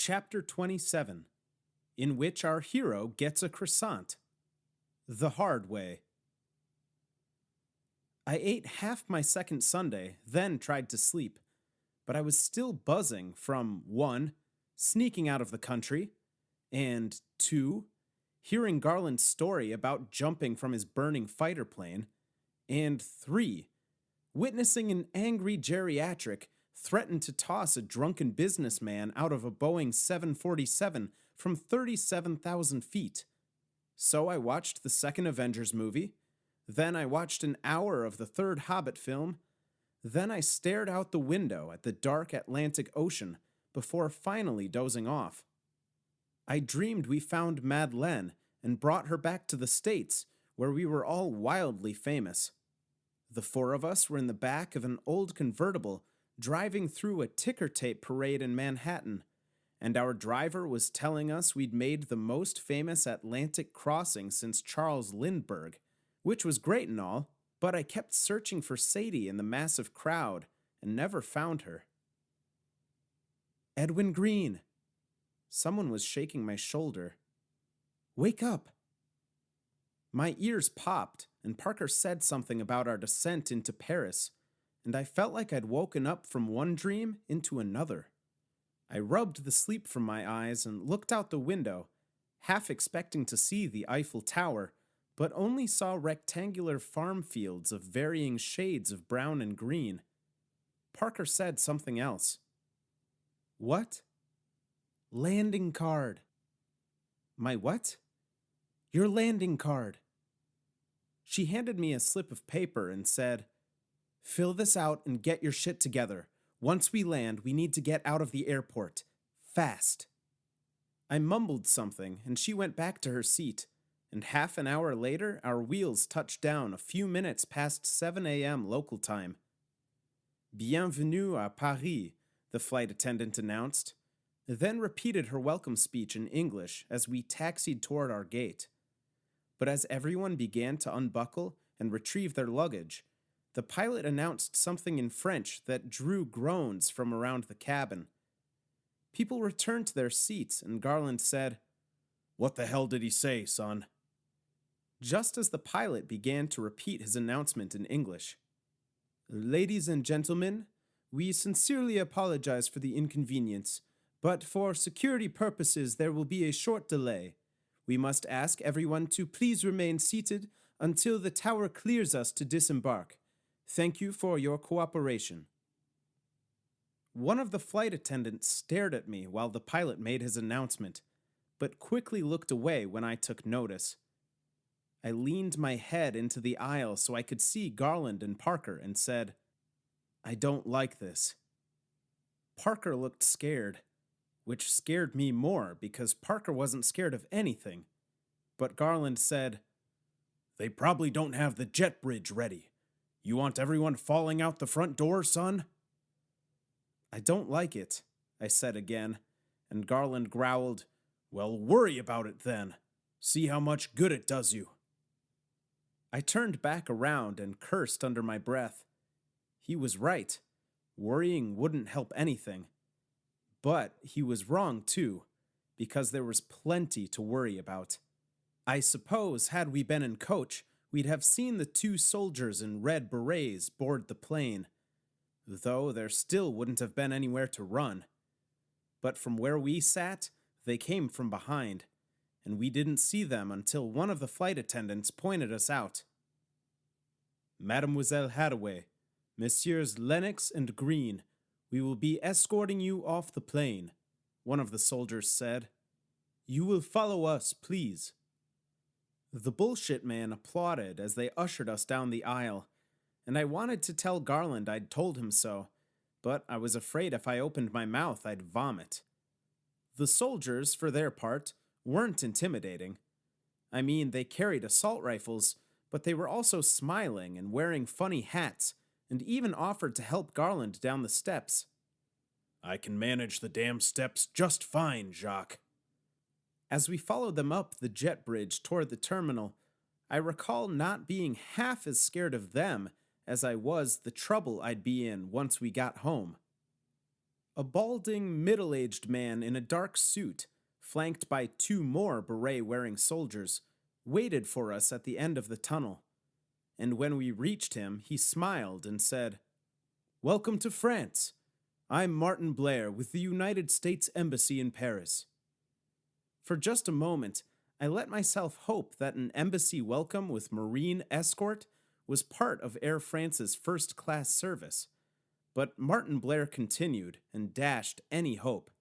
Chapter 27, in which our hero gets a croissant. The hard way. I ate half my second sundae, then tried to sleep, but I was still buzzing from 1. Sneaking out of the country, and 2. Hearing Garland's story about jumping from his burning fighter plane, and 3. Witnessing an angry geriatric threaten to toss a drunken businessman out of a Boeing 747 from 37,000 feet. So I watched the second Avengers movie, then I watched an hour of the third Hobbit film, then I stared out the window at the dark Atlantic Ocean before finally dozing off. I dreamed we found Madeleine and brought her back to the States, where we were all wildly famous. The 4 of us were in the back of an old convertible driving through a ticker tape parade in Manhattan, and our driver was telling us we'd made the most famous Atlantic crossing since Charles Lindbergh, which was great and all, but I kept searching for Sadie in the massive crowd and never found her. Edwin Green. Someone was shaking my shoulder. Wake up. My ears popped, and Parker said something about our descent into Paris, and I felt like I'd woken up from one dream into another. I rubbed the sleep from my eyes and looked out the window, half expecting to see the Eiffel Tower, but only saw rectangular farm fields of varying shades of brown and green. Parker said something else. What? Landing card. My what? Your landing card. She handed me a slip of paper and said, Fill this out and get your shit together. Once we land, we need to get out of the airport. Fast. I mumbled something, and she went back to her seat, and half an hour later, our wheels touched down a few minutes past 7 a.m. local time. Bienvenue à Paris, the flight attendant announced, then repeated her welcome speech in English as we taxied toward our gate. But as everyone began to unbuckle and retrieve their luggage, the pilot announced something in French that drew groans from around the cabin. People returned to their seats, and Garland said, What the hell did he say, son? Just as the pilot began to repeat his announcement in English. Ladies and gentlemen, we sincerely apologize for the inconvenience, but for security purposes there will be a short delay. We must ask everyone to please remain seated until the tower clears us to disembark. Thank you for your cooperation. One of the flight attendants stared at me while the pilot made his announcement, but quickly looked away when I took notice. I leaned my head into the aisle so I could see Garland and Parker and said, I don't like this. Parker looked scared, which scared me more because Parker wasn't scared of anything. But Garland said, They probably don't have the jet bridge ready. You want everyone falling out the front door, son? I don't like it, I said again, and Garland growled, Well, worry about it then. See how much good it does you. I turned back around and cursed under my breath. He was right. Worrying wouldn't help anything. But he was wrong, too, because there was plenty to worry about. I suppose, had we been in coach, we'd have seen the 2 soldiers in red berets board the plane, though there still wouldn't have been anywhere to run. But from where we sat, they came from behind, and we didn't see them until one of the flight attendants pointed us out. Mademoiselle Hathaway, Messieurs Lennox and Green, we will be escorting you off the plane, one of the soldiers said. You will follow us, please. The bullshit man applauded as they ushered us down the aisle, and I wanted to tell Garland I'd told him so, but I was afraid if I opened my mouth I'd vomit. The soldiers, for their part, weren't intimidating. I mean, they carried assault rifles, but they were also smiling and wearing funny hats, and even offered to help Garland down the steps. I can manage the damn steps just fine, Jacques. As we followed them up the jet bridge toward the terminal, I recall not being half as scared of them as I was the trouble I'd be in once we got home. A balding, middle-aged man in a dark suit, flanked by two more beret-wearing soldiers, waited for us at the end of the tunnel. And when we reached him, he smiled and said, "Welcome to France. I'm Martin Blair with the United States Embassy in Paris." For just a moment, I let myself hope that an embassy welcome with Marine escort was part of Air France's first-class service. But Martin Blair continued and dashed any hope.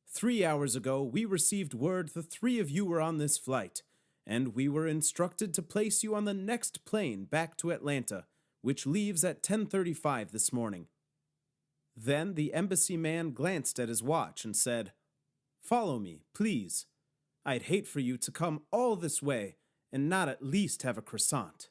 "3 hours ago, we received word the three of you were on this flight, and we were instructed to place you on the next plane back to Atlanta, which leaves at 10:35 this morning." Then the embassy man glanced at his watch and said, "Follow me, please. I'd hate for you to come all this way and not at least have a croissant."